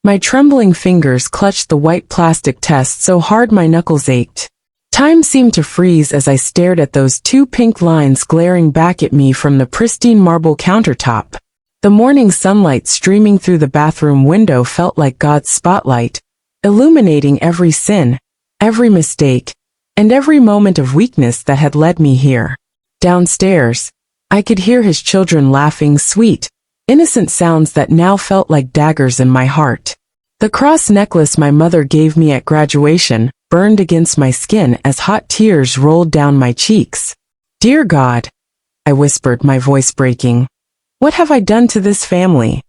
My trembling fingers clutched the white plastic test so hard my knuckles ached. Time seemed to freeze as I stared at those two pink lines glaring back at me from the pristine marble countertop. The morning sunlight streaming through the bathroom window felt like God's spotlight, illuminating every sin, every mistake, and every moment of weakness that had led me here. Downstairs, I could hear his children laughing sweet, innocent sounds that now felt like daggers in my heart. The cross necklace my mother gave me at graduation burned against my skin as hot tears rolled down my cheeks. "Dear God," I whispered, my voice breaking, "what have I done to this family?"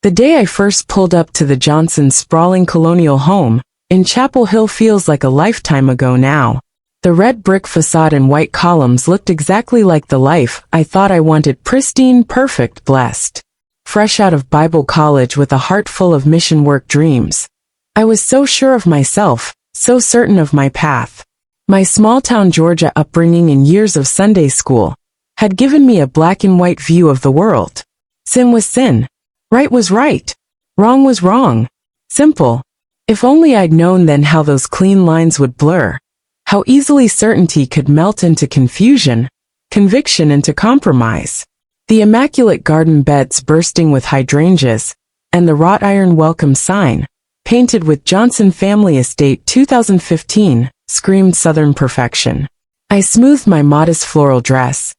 The day I first pulled up to the Johnsons' sprawling colonial home in Chapel Hill feels like a lifetime ago now. The red brick facade and white columns looked exactly like the life I thought I wanted: pristine, perfect, blessed. Fresh out of Bible college with a heart full of mission work dreams, I was so sure of myself, so certain of my path. My small-town Georgia upbringing and years of Sunday school had given me a black and white view of the world. Sin was sin. Right was right. Wrong was wrong. Simple. If only I'd known then how those clean lines would blur. How easily certainty could melt into confusion, conviction into compromise. The immaculate garden beds bursting with hydrangeas, and the wrought iron welcome sign, painted with Johnson Family Estate 2015, screamed Southern perfection. I smoothed my modest floral dress,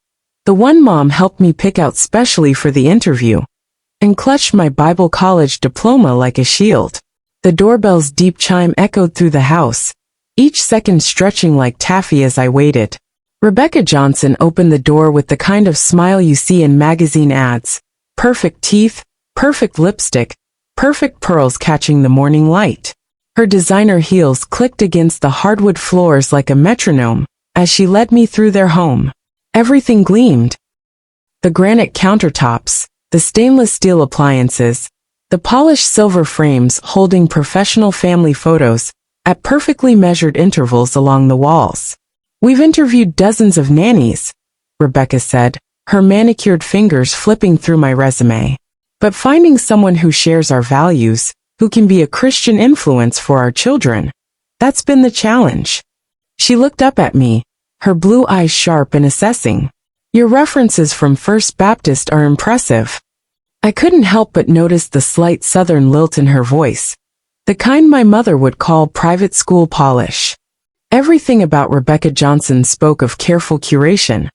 the one Mom helped me pick out specially for the interview, and clutched my Bible college diploma like a shield. The doorbell's deep chime echoed through the house, each second stretching like taffy as I waited. Rebecca Johnson opened the door with the kind of smile you see in magazine ads. Perfect teeth, perfect lipstick, perfect pearls catching the morning light. Her designer heels clicked against the hardwood floors like a metronome as she led me through their home. Everything gleamed. The granite countertops, the stainless steel appliances, the polished silver frames holding professional family photos at perfectly measured intervals along the walls. "We've interviewed dozens of nannies," Rebecca said, her manicured fingers flipping through my resume. "But finding someone who shares our values, who can be a Christian influence for our children, that's been the challenge." She looked up at me, her blue eyes sharp and assessing. "Your references from First Baptist are impressive." I couldn't help but notice the slight Southern lilt in her voice, the kind my mother would call private school polish. Everything about Rebecca Johnson spoke of careful curation,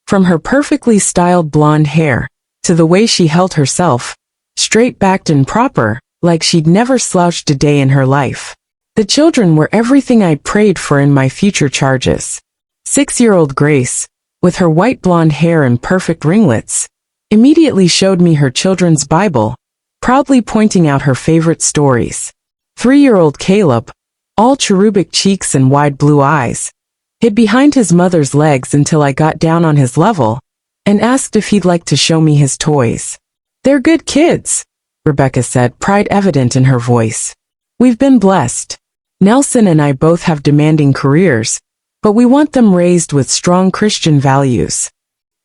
from her perfectly styled blonde hair to the way she held herself, straight-backed and proper, like she'd never slouched a day in her life. The children were everything I'd prayed for in my future charges. 6-year-old Grace, with her white blonde hair and perfect ringlets, immediately showed me her children's Bible, proudly pointing out her favorite stories. 3-year-old Caleb, all cherubic cheeks and wide blue eyes, hid behind his mother's legs until I got down on his level and asked if he'd like to show me his toys. "They're good kids," Rebecca said, pride evident in her voice. "We've been blessed. Nelson and I both have demanding careers, but we want them raised with strong Christian values."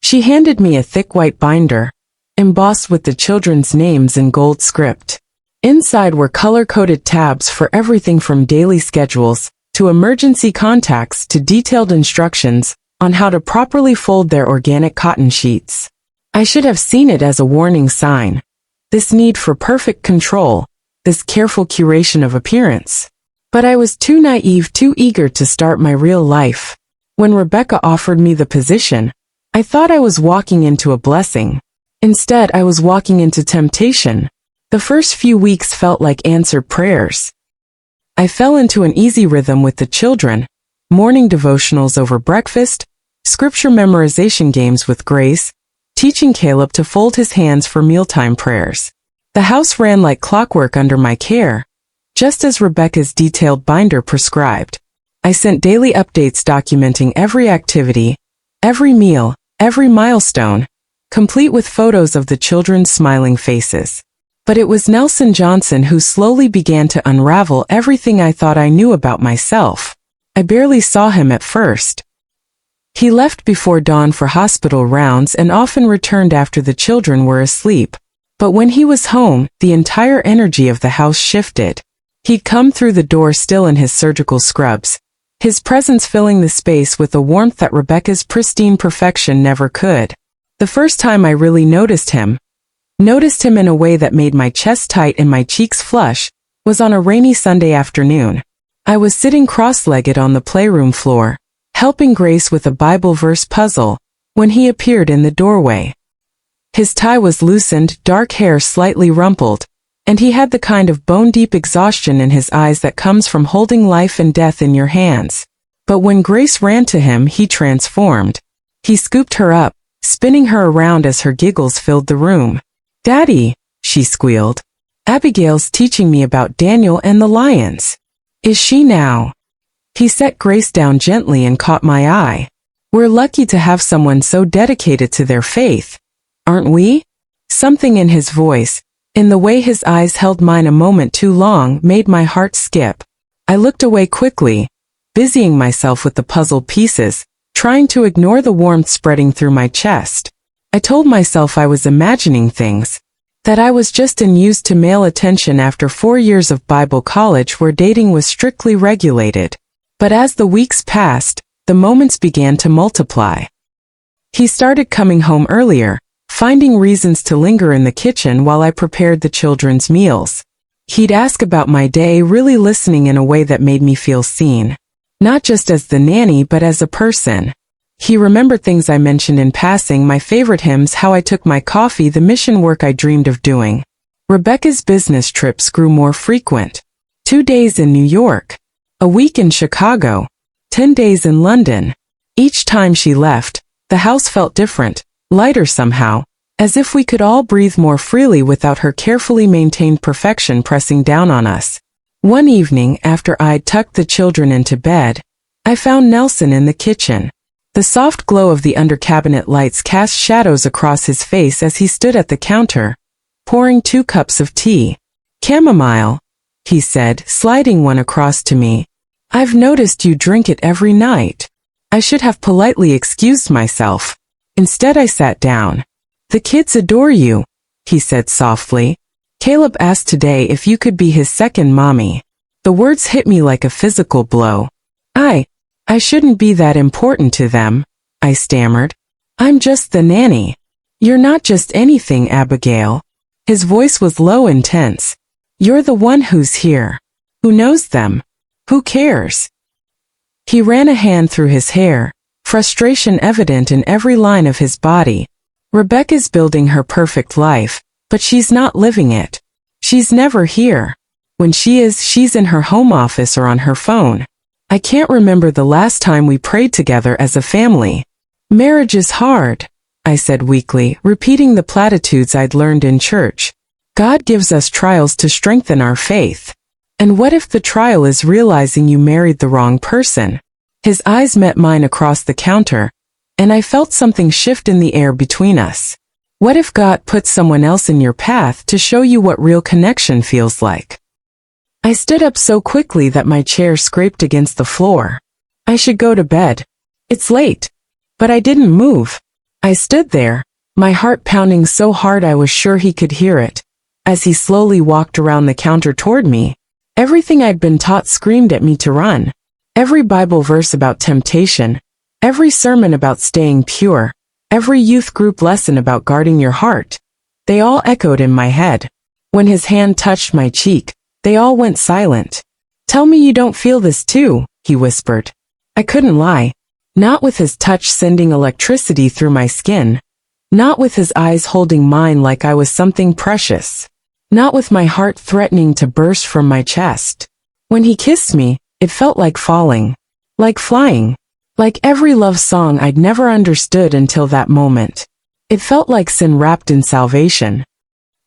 She handed me a thick white binder, embossed with the children's names in gold script. Inside were color-coded tabs for everything from daily schedules to emergency contacts to detailed instructions on how to properly fold their organic cotton sheets. I should have seen it as a warning sign. This need for perfect control, this careful curation of appearance. But I was too naive, too eager to start my real life. When Rebecca offered me the position, I thought I was walking into a blessing. Instead, I was walking into temptation. The first few weeks felt like answered prayers. I fell into an easy rhythm with the children, morning devotionals over breakfast, scripture memorization games with Grace, teaching Caleb to fold his hands for mealtime prayers. The house ran like clockwork under my care, just as Rebecca's detailed binder prescribed. I sent daily updates documenting every activity, every meal, every milestone, complete with photos of the children's smiling faces. But it was Nelson Johnson who slowly began to unravel everything I thought I knew about myself. I barely saw him at first. He left before dawn for hospital rounds and often returned after the children were asleep, But when he was home, the entire energy of the house shifted. He'd come through the door still in his surgical scrubs, his presence filling the space with a warmth that Rebecca's pristine perfection never could. The first time I really noticed him in a way that made my chest tight and my cheeks flush, was on a rainy Sunday afternoon. I was sitting cross-legged on the playroom floor, helping Grace with a Bible verse puzzle, when he appeared in the doorway. His tie was loosened, dark hair slightly rumpled, and he had the kind of bone-deep exhaustion in his eyes that comes from holding life and death in your hands. But when Grace ran to him, he transformed. He scooped her up, spinning her around as her giggles filled the room. "Daddy," she squealed. "Abigail's teaching me about Daniel and the lions." "Is she now?" He set Grace down gently and caught my eye. "We're lucky to have someone so dedicated to their faith, aren't we?" Something in his voice, in the way his eyes held mine a moment too long, made my heart skip. I looked away quickly, busying myself with the puzzle pieces, trying to ignore the warmth spreading through my chest. I told myself I was imagining things, that I was just unused to male attention after 4 years of Bible college where dating was strictly regulated. But as the weeks passed, the moments began to multiply. He started coming home earlier, finding reasons to linger in the kitchen while I prepared the children's meals. He'd ask about my day, really listening in a way that made me feel seen. Not just as the nanny, but as a person. He remembered things I mentioned in passing, my favorite hymns, how I took my coffee, the mission work I dreamed of doing. Rebecca's business trips grew more frequent. 2 days in New York, a week in Chicago, 10 days in London. Each time she left, the house felt different, lighter somehow, as if we could all breathe more freely without her carefully maintained perfection pressing down on us. One evening, after I'd tucked the children into bed, I found Nelson in the kitchen. The soft glow of the under-cabinet lights cast shadows across his face as he stood at the counter, pouring 2 cups of tea. "Chamomile," he said, sliding one across to me. "I've noticed you drink it every night." I should have politely excused myself. Instead, I sat down. "The kids adore you," he said softly. "Caleb asked today if you could be his second mommy." The words hit me like a physical blow. I shouldn't be that important to them," I stammered. "I'm just the nanny." "You're not just anything, Abigail." His voice was low and tense. "You're the one who's here. Who knows them. Who cares?" He ran a hand through his hair, frustration evident in every line of his body. "Rebecca's building her perfect life, but she's not living it. She's never here. When she is, she's in her home office or on her phone. I can't remember the last time we prayed together as a family." "Marriage is hard," I said weakly, repeating the platitudes I'd learned in church. "God gives us trials to strengthen our faith. And what if the trial is realizing you married the wrong person?" His eyes met mine across the counter, and I felt something shift in the air between us. What if God puts someone else in your path to show you what real connection feels like? I stood up so quickly that my chair scraped against the floor. "I should go to bed. It's late." But I didn't move. I stood there, my heart pounding so hard I was sure he could hear it, as he slowly walked around the counter toward me. Everything I'd been taught screamed at me to run. Every Bible verse about temptation, every sermon about staying pure, every youth group lesson about guarding your heart. They all echoed in my head. When his hand touched my cheek, they all went silent. "Tell me you don't feel this too," he whispered. I couldn't lie. Not with his touch sending electricity through my skin. Not with his eyes holding mine like I was something precious. Not with my heart threatening to burst from my chest. When he kissed me, it felt like falling. Like flying. Like every love song I'd never understood until that moment. It felt like sin wrapped in salvation.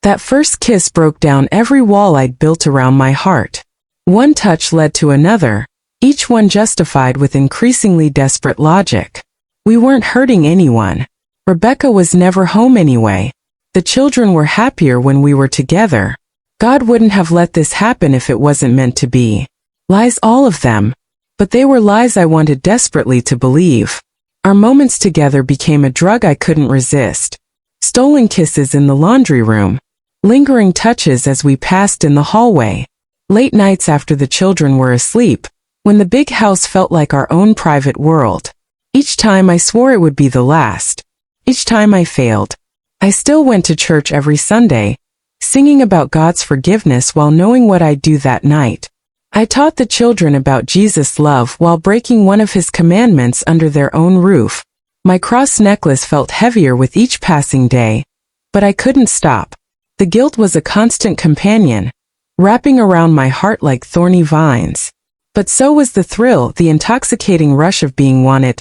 That first kiss broke down every wall I'd built around my heart. One touch led to another, each one justified with increasingly desperate logic. We weren't hurting anyone. Rebecca was never home anyway. The children were happier when we were together. God wouldn't have let this happen if it wasn't meant to be. Lies, all of them. But they were lies I wanted desperately to believe. Our moments together became a drug I couldn't resist. Stolen kisses in the laundry room. lingering touches as we passed in the hallway. Late nights after the children were asleep, when the big house felt like our own private world. Each time I swore it would be the last. Each time I failed. I still went to church every Sunday, singing about God's forgiveness while knowing what I'd do that night. I taught the children about Jesus' love while breaking one of his commandments under their own roof. My cross necklace felt heavier with each passing day, but I couldn't stop. The guilt was a constant companion, wrapping around my heart like thorny vines. But so was the thrill, the intoxicating rush of being wanted,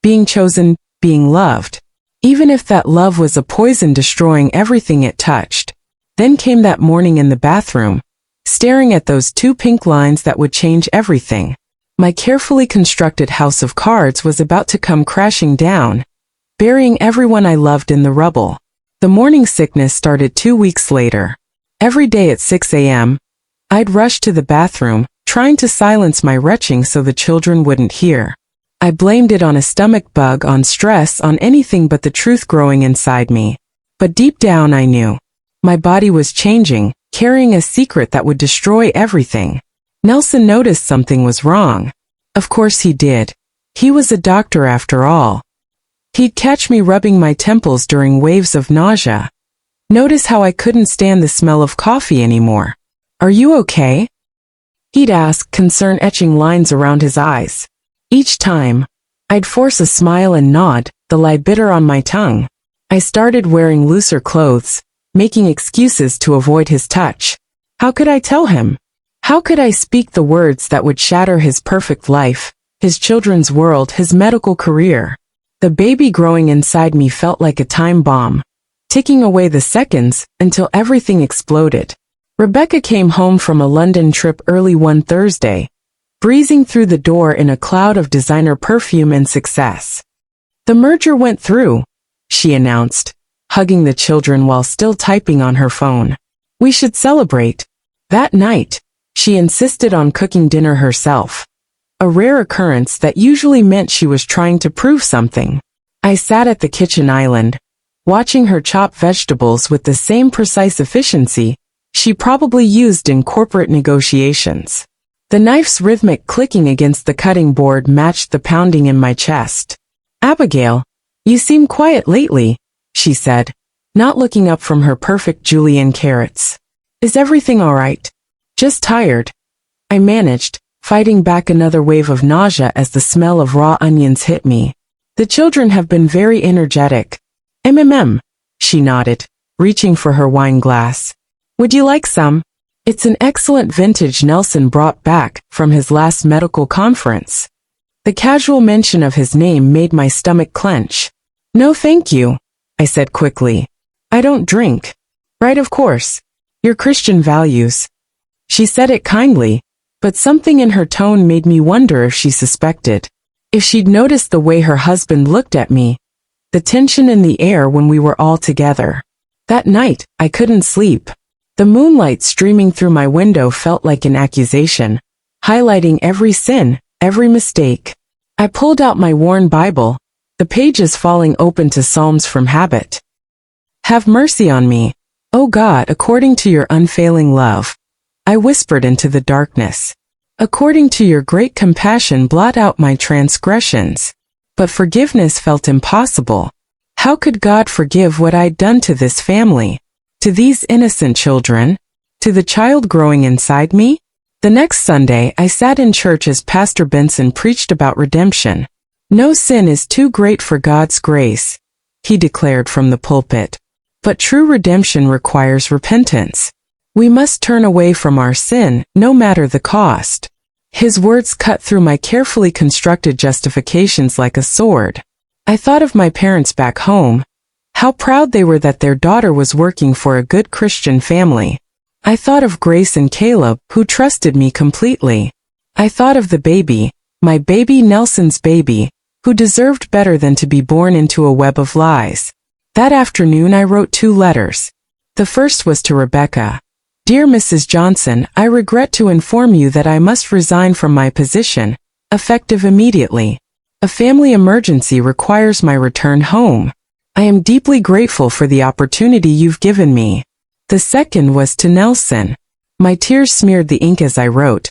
being chosen, being loved. Even if that love was a poison destroying everything it touched. Then came that morning in the bathroom, staring at those 2 pink lines that would change everything. My carefully constructed house of cards was about to come crashing down, burying everyone I loved in the rubble. The morning sickness started 2 weeks later. Every day at 6 a.m., I'd rush to the bathroom, trying to silence my retching so the children wouldn't hear. I blamed it on a stomach bug, on stress, on anything but the truth growing inside me. But deep down I knew. My body was changing, carrying a secret that would destroy everything. Nelson noticed something was wrong. Of course he did. He was a doctor after all. He'd catch me rubbing my temples during waves of nausea. Notice how I couldn't stand the smell of coffee anymore. "Are you okay?" He'd ask, concern etching lines around his eyes. Each time, I'd force a smile and nod, the lie bitter on my tongue. I started wearing looser clothes, making excuses to avoid his touch. How could I tell him? How could I speak the words that would shatter his perfect life, his children's world, his medical career? The baby growing inside me felt like a time bomb, ticking away the seconds until everything exploded. Rebecca came home from a London trip early one Thursday, breezing through the door in a cloud of designer perfume and success. "The merger went through," she announced, hugging the children while still typing on her phone. "We should celebrate." That night, she insisted on cooking dinner herself, a rare occurrence that usually meant she was trying to prove something. I sat at the kitchen island, watching her chop vegetables with the same precise efficiency she probably used in corporate negotiations. The knife's rhythmic clicking against the cutting board matched the pounding in my chest. "Abigail, you seem quiet lately," she said, not looking up from her perfect julienne carrots. "Is everything all right?" "Just tired," I managed, fighting back another wave of nausea as the smell of raw onions hit me. "The children have been very energetic." She nodded, reaching for her wine glass. "Would you like some?" It's an excellent vintage Nelson brought back from his last medical conference. The casual mention of his name made my stomach clench. "No thank you," I said quickly. "I don't drink." "Right, of course. Your Christian values." She said it kindly, but something in her tone made me wonder if she suspected. If she'd noticed the way her husband looked at me, the tension in the air when we were all together. That night, I couldn't sleep. The moonlight streaming through my window felt like an accusation, highlighting every sin, every mistake. I pulled out my worn Bible, the pages falling open to Psalms from habit. "Have mercy on me, O God, according to your unfailing love," I whispered into the darkness. "According to your great compassion, blot out my transgressions." But forgiveness felt impossible. How could God forgive what I'd done to this family? To these innocent children? To the child growing inside me? The next Sunday, I sat in church as Pastor Benson preached about redemption. "No sin is too great for God's grace," he declared from the pulpit. "But true redemption requires repentance. We must turn away from our sin, no matter the cost." His words cut through my carefully constructed justifications like a sword. I thought of my parents back home, how proud they were that their daughter was working for a good Christian family. I thought of Grace and Caleb, who trusted me completely. I thought of the baby, my baby, Nelson's baby, who deserved better than to be born into a web of lies. That afternoon I wrote 2 letters. The first was to Rebecca. "Dear Mrs. Johnson, I regret to inform you that I must resign from my position, effective immediately. A family emergency requires my return home. I am deeply grateful for the opportunity you've given me. The second was to Nelson. My tears smeared the ink as I wrote,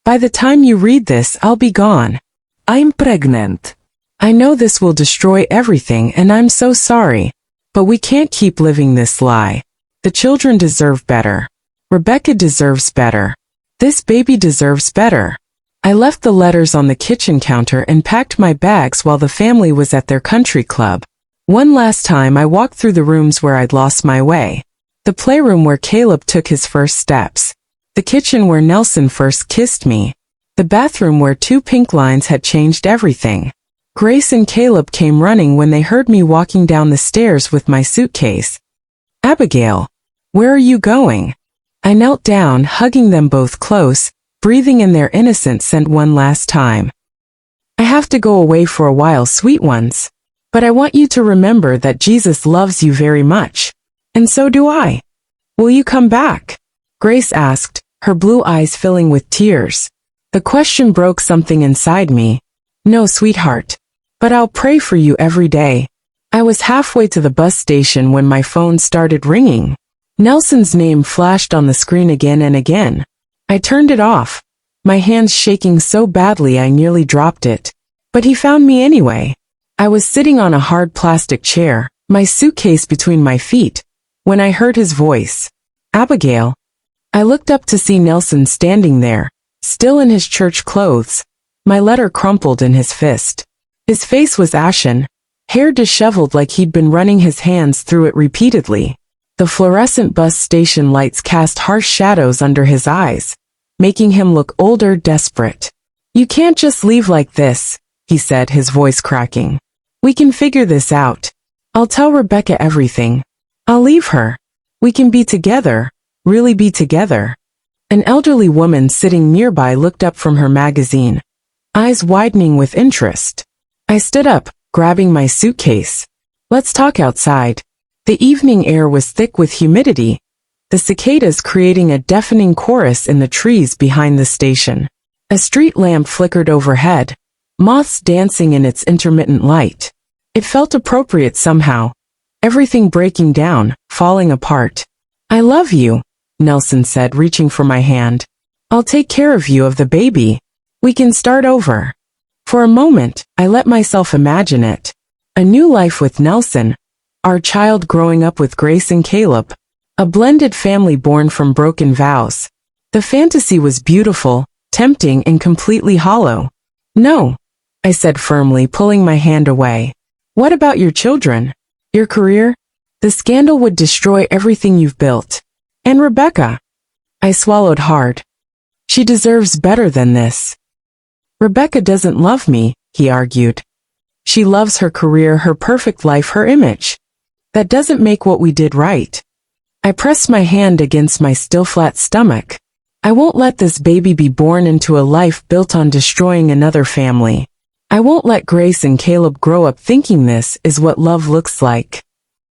"By the time you read this, I'll be gone. I'm pregnant. I know this will destroy everything and I'm so sorry. But we can't keep living this lie. The children deserve better. Rebecca deserves better. This baby deserves better." I left the letters on the kitchen counter and packed my bags while the family was at their country club. One last time I walked through the rooms where I'd lost my way. The playroom where Caleb took his first steps. The kitchen where Nelson first kissed me. The bathroom where 2 pink lines had changed everything. Grace and Caleb came running when they heard me walking down the stairs with my suitcase. "Abigail, where are you going?" I knelt down, hugging them both close, breathing in their innocent scent one last time. "I have to go away for a while, sweet ones. But I want you to remember that Jesus loves you very much. And so do I. Will you come back?" Grace asked, her blue eyes filling with tears. The question broke something inside me. "No, sweetheart. But I'll pray for you every day." I was halfway to the bus station when my phone started ringing. Nelson's name flashed on the screen again and again. I turned it off, my hands shaking so badly I nearly dropped it. But he found me anyway. I was sitting on a hard plastic chair, my suitcase between my feet, when I heard his voice. "Abigail." I looked up to see Nelson standing there, still in his church clothes, my letter crumpled in his fist. His face was ashen, hair disheveled like he'd been running his hands through it repeatedly. The fluorescent bus station lights cast harsh shadows under his eyes, making him look older, desperate. "You can't just leave like this," he said, his voice cracking. "We can figure this out. I'll tell Rebecca everything. I'll leave her. We can be together, really be together." An elderly woman sitting nearby looked up from her magazine, eyes widening with interest. I stood up, grabbing my suitcase. "Let's talk outside." The evening air was thick with humidity, the cicadas creating a deafening chorus in the trees behind the station. A street lamp flickered overhead, moths dancing in its intermittent light. It felt appropriate somehow, everything breaking down, falling apart. "I love you," Nelson said, reaching for my hand. "I'll take care of you, of the baby. We can start over." For a moment, I let myself imagine it. A new life with Nelson, our child growing up with Grace and Caleb, a blended family born from broken vows. The fantasy was beautiful, tempting, and completely hollow. "No," I said firmly, pulling my hand away. "What about your children? Your career? The scandal would destroy everything you've built. And Rebecca." I swallowed hard. "She deserves better than this." "Rebecca doesn't love me," he argued. "She loves her career, her perfect life, her image. That doesn't make what we did right." I pressed my hand against my still flat stomach. "I won't let this baby be born into a life built on destroying another family. I won't let Grace and Caleb grow up thinking this is what love looks like."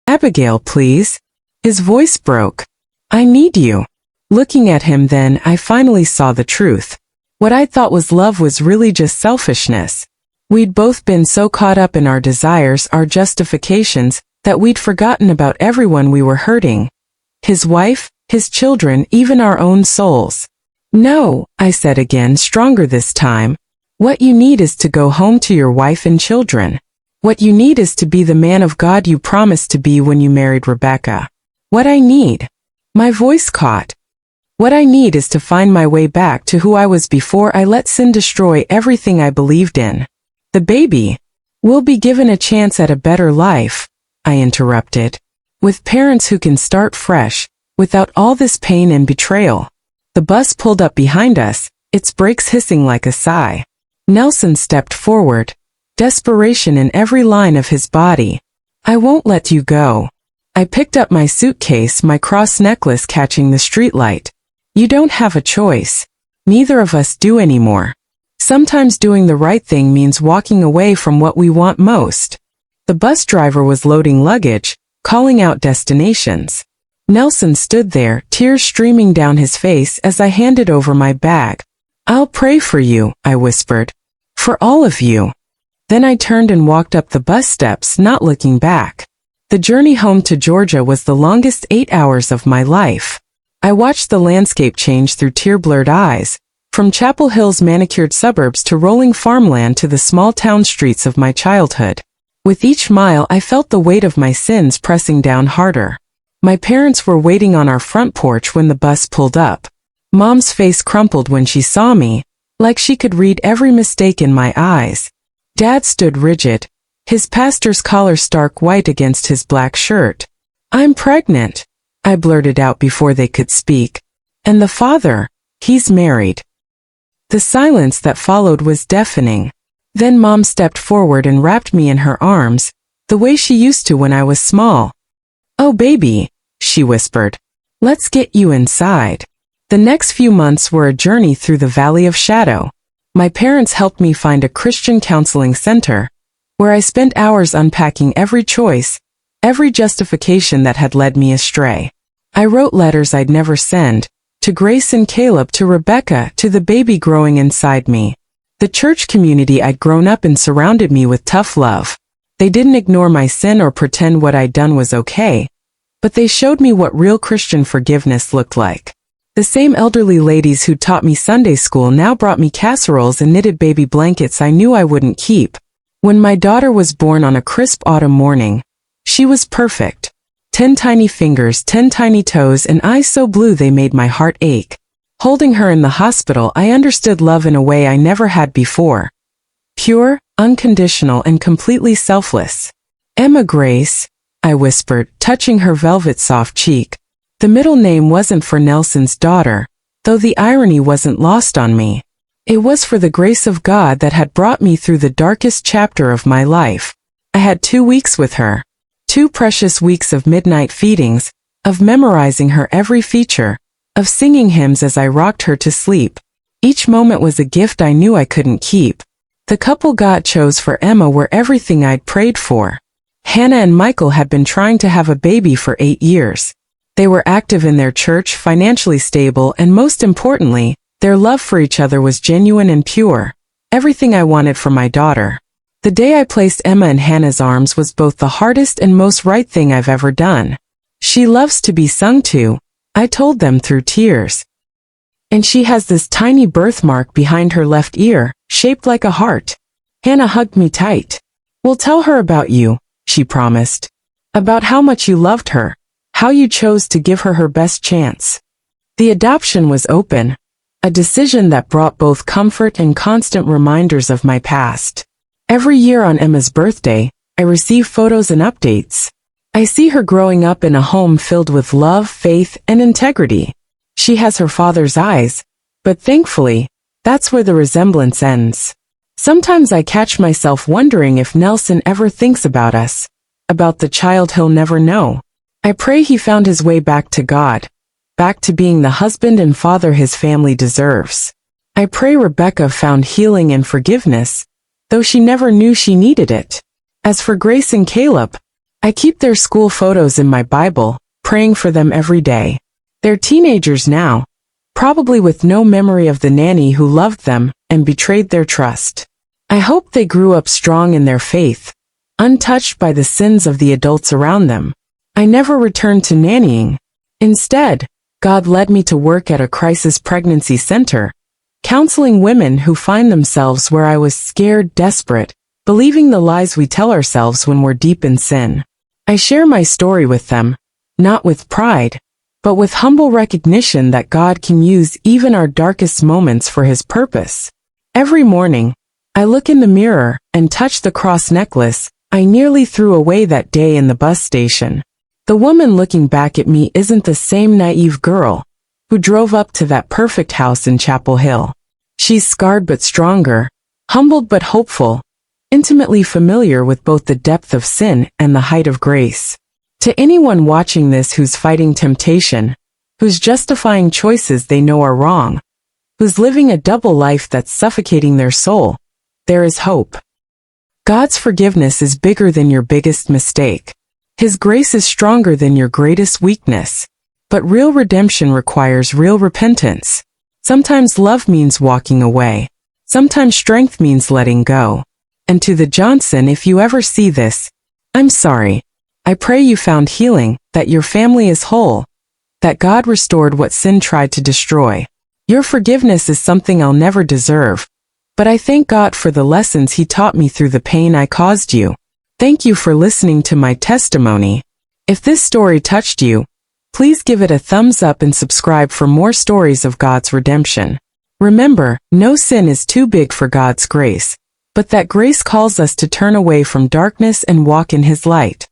"Abigail, please." His voice broke. "I need you." Looking at him then, I finally saw the truth. What I thought was love was really just selfishness. We'd both been so caught up in our desires, our justifications, that we'd forgotten about everyone we were hurting. His wife, his children, even our own souls. "No," I said again, stronger this time. "What you need is to go home to your wife and children. What you need is to be the man of God you promised to be when you married Rebecca. What I need." My voice caught. "What I need is to find my way back to who I was before I let sin destroy everything I believed in. The baby will be given a chance at a better life," I interrupted, "with parents who can start fresh, without all this pain and betrayal." The bus pulled up behind us, its brakes hissing like a sigh. Nelson stepped forward, desperation in every line of his body. "I won't let you go." I picked up my suitcase, my cross necklace catching the streetlight. "You don't have a choice. Neither of us do anymore. Sometimes doing the right thing means walking away from what we want most." The bus driver was loading luggage, calling out destinations. Nelson stood there, tears streaming down his face as I handed over my bag. "I'll pray for you," I whispered. "For all of you." Then I turned and walked up the bus steps, not looking back. The journey home to Georgia was the longest 8 hours of my life. I watched the landscape change through tear-blurred eyes, from Chapel Hill's manicured suburbs to rolling farmland to the small-town streets of my childhood. With each mile, I felt the weight of my sins pressing down harder. My parents were waiting on our front porch when the bus pulled up. Mom's face crumpled when she saw me, like she could read every mistake in my eyes. Dad stood rigid, his pastor's collar stark white against his black shirt. "I'm pregnant," I blurted out before they could speak. "And the father, he's married." The silence that followed was deafening. Then Mom stepped forward and wrapped me in her arms, the way she used to when I was small. "Oh baby," she whispered. "Let's get you inside." The next few months were a journey through the valley of shadow. My parents helped me find a Christian counseling center, where I spent hours unpacking every choice, every justification that had led me astray. I wrote letters I'd never send, to Grace and Caleb, to Rebecca, to the baby growing inside me. The church community I'd grown up in surrounded me with tough love. They didn't ignore my sin or pretend what I'd done was okay, but they showed me what real Christian forgiveness looked like. The same elderly ladies who taught me Sunday school now brought me casseroles and knitted baby blankets I knew I wouldn't keep. When my daughter was born on a crisp autumn morning, she was perfect. 10 tiny fingers, 10 tiny toes, and eyes so blue they made my heart ache. Holding her in the hospital, I understood love in a way I never had before. Pure, unconditional, and completely selfless. "Emma Grace," I whispered, touching her velvet soft cheek. The middle name wasn't for Nelson's daughter, though the irony wasn't lost on me. It was for the grace of God that had brought me through the darkest chapter of my life. I had 2 weeks with her. 2 precious weeks of midnight feedings, of memorizing her every feature, of singing hymns as I rocked her to sleep. Each moment was a gift I knew I couldn't keep. The couple God chose for Emma were everything I'd prayed for. Hannah and Michael had been trying to have a baby for 8 years. They were active in their church, financially stable, and most importantly, their love for each other was genuine and pure. Everything I wanted for my daughter. The day I placed Emma in Hannah's arms was both the hardest and most right thing I've ever done. "She loves to be sung to," I told them through tears. "And she has this tiny birthmark behind her left ear, shaped like a heart." Hannah hugged me tight. "We'll tell her about you," she promised. "About how much you loved her, how you chose to give her her best chance." The adoption was open, a decision that brought both comfort and constant reminders of my past. Every year on Emma's birthday, I receive photos and updates. I see her growing up in a home filled with love, faith, and integrity. She has her father's eyes, but thankfully, that's where the resemblance ends. Sometimes I catch myself wondering if Nelson ever thinks about us, about the child he'll never know. I pray he found his way back to God, back to being the husband and father his family deserves. I pray Rebecca found healing and forgiveness, though she never knew she needed it. As for Grace and Caleb, I keep their school photos in my Bible, praying for them every day. They're teenagers now, probably with no memory of the nanny who loved them and betrayed their trust. I hope they grew up strong in their faith, untouched by the sins of the adults around them. I never returned to nannying. Instead, God led me to work at a crisis pregnancy center, counseling women who find themselves where I was scared, desperate, believing the lies we tell ourselves when we're deep in sin. I share my story with them, not with pride, but with humble recognition that God can use even our darkest moments for His purpose. Every morning, I look in the mirror and touch the cross necklace I nearly threw away that day in the bus station. The woman looking back at me isn't the same naive girl who drove up to that perfect house in Chapel Hill. She's scarred but stronger, humbled but hopeful, intimately familiar with both the depth of sin and the height of grace. To anyone watching this who's fighting temptation, who's justifying choices they know are wrong, who's living a double life that's suffocating their soul, there is hope. God's forgiveness is bigger than your biggest mistake. His grace is stronger than your greatest weakness. But real redemption requires real repentance. Sometimes love means walking away. Sometimes strength means letting go. And to the Johnson, if you ever see this, I'm sorry. I pray you found healing, that your family is whole, that God restored what sin tried to destroy. Your forgiveness is something I'll never deserve, but I thank God for the lessons He taught me through the pain I caused you. Thank you for listening to my testimony. If this story touched you, please give it a thumbs up and subscribe for more stories of God's redemption. Remember, no sin is too big for God's grace, but that grace calls us to turn away from darkness and walk in His light.